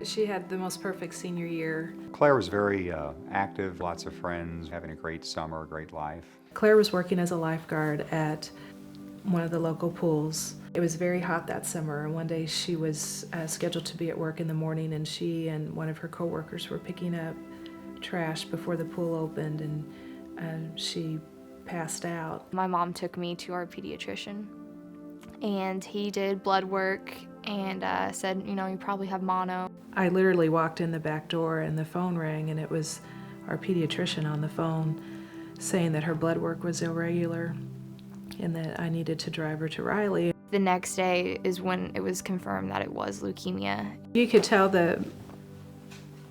She had the most perfect senior year. Claire was very active, lots of friends, having a great summer, great life. Claire was working as a lifeguard at one of the local pools. It was very hot that summer, and one day she was scheduled to be at work in the morning, and she and one of her coworkers were picking up trash before the pool opened, and she passed out. My mom took me to our pediatrician, and he did blood work and said, you probably have mono. I literally walked in the back door and the phone rang, and it was our pediatrician on the phone saying that her blood work was irregular and that I needed to drive her to Riley. The next day is when it was confirmed that it was leukemia. You could tell that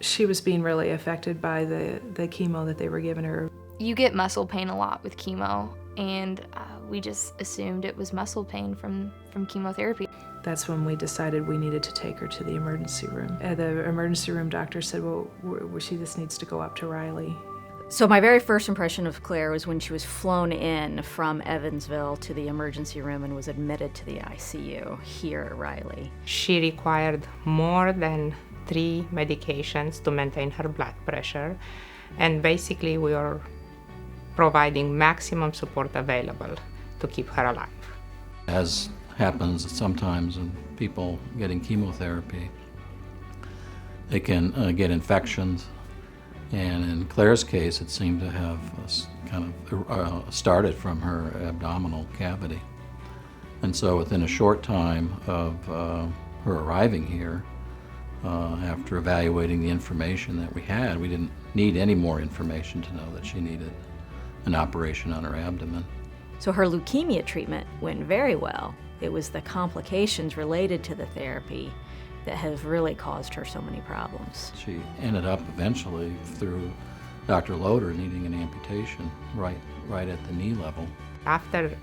she was being really affected by the chemo that they were giving her. You get muscle pain a lot with chemo, and we just assumed it was muscle pain from chemotherapy. That's when we decided we needed to take her to the emergency room. The emergency room doctor said, well, she just needs to go up to Riley. So my very first impression of Claire was when she was flown in from Evansville to the emergency room and was admitted to the ICU here at Riley. She required more than 3 medications to maintain her blood pressure, and basically we were providing maximum support available to keep her alive. As happens sometimes in people getting chemotherapy, they can get infections. And in Claire's case, it seemed to have kind of started from her abdominal cavity. And so within a short time of her arriving here, after evaluating the information that we had, we didn't need any more information to know that she needed an operation on her abdomen. So her leukemia treatment went very well. It was the complications related to the therapy that have really caused her so many problems. She ended up eventually, through Dr. Loader, needing an amputation right at the knee level. After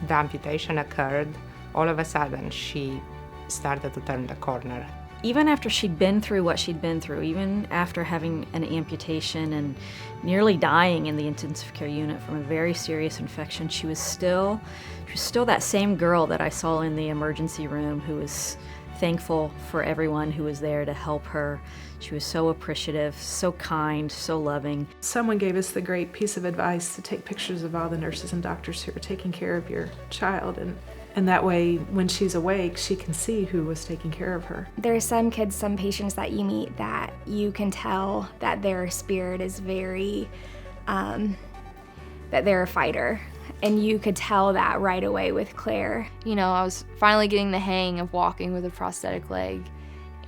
the amputation occurred, all of a sudden she started to turn the corner. Even after she'd been through what she'd been through, even after having an amputation and nearly dying in the intensive care unit from a very serious infection, she was still that same girl that I saw in the emergency room who was thankful for everyone who was there to help her. She was so appreciative, so kind, so loving. Someone gave us the great piece of advice to take pictures of all the nurses and doctors who are taking care of your child, and that way when she's awake she can see who was taking care of her. There are some kids, some patients that you meet that you can tell that their spirit is very, that they're a fighter. And you could tell that right away with Claire. I was finally getting the hang of walking with a prosthetic leg,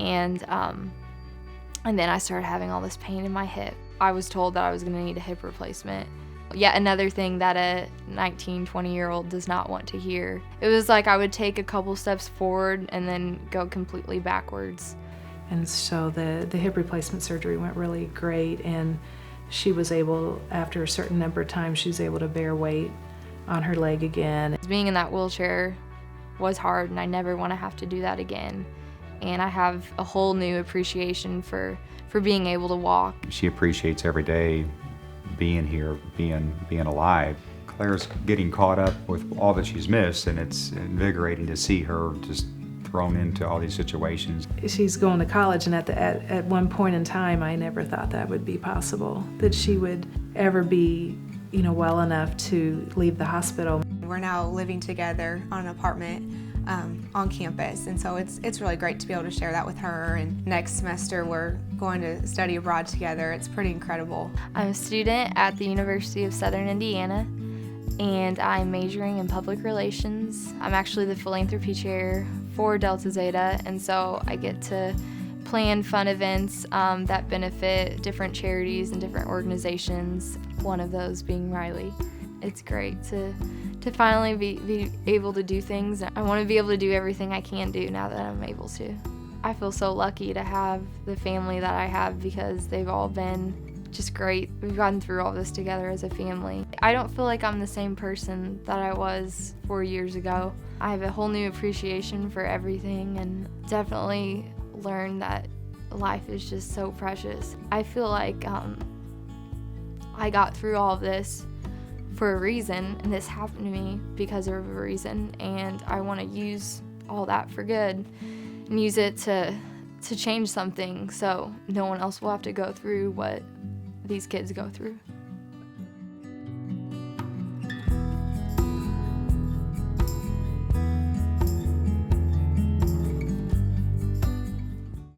and then I started having all this pain in my hip. I was told that I was gonna need a hip replacement. Yet another thing that a 19, 20-year-old does not want to hear. It was like I would take a couple steps forward and then go completely backwards. And so the hip replacement surgery went really great, and she was able, after a certain number of times, she was able to bear weight on her leg again. Being in that wheelchair was hard, and I never want to have to do that again. And I have a whole new appreciation for being able to walk. She appreciates every day being here, being alive. Claire's getting caught up with all that she's missed, and it's invigorating to see her just thrown into all these situations. She's going to college, and at one point in time I never thought that would be possible, that she would ever be well enough to leave the hospital. We're now living together on an apartment on campus, and so it's really great to be able to share that with her. And next semester we're going to study abroad together. It's pretty incredible. I'm a student at the University of Southern Indiana, and I'm majoring in public relations. I'm actually the philanthropy chair for Delta Zeta, and so I get to plan fun events that benefit different charities and different organizations, one of those being Riley. It's great to finally be able to do things. I want to be able to do everything I can do now that I'm able to. I feel so lucky to have the family that I have because they've all been just great. We've gotten through all this together as a family. I don't feel like I'm the same person that I was 4 years ago. I have a whole new appreciation for everything, and definitely learned that life is just so precious. I feel like I got through all of this for a reason, and this happened to me because of a reason, and I want to use all that for good and use it to to change something so no one else will have to go through what these kids go through.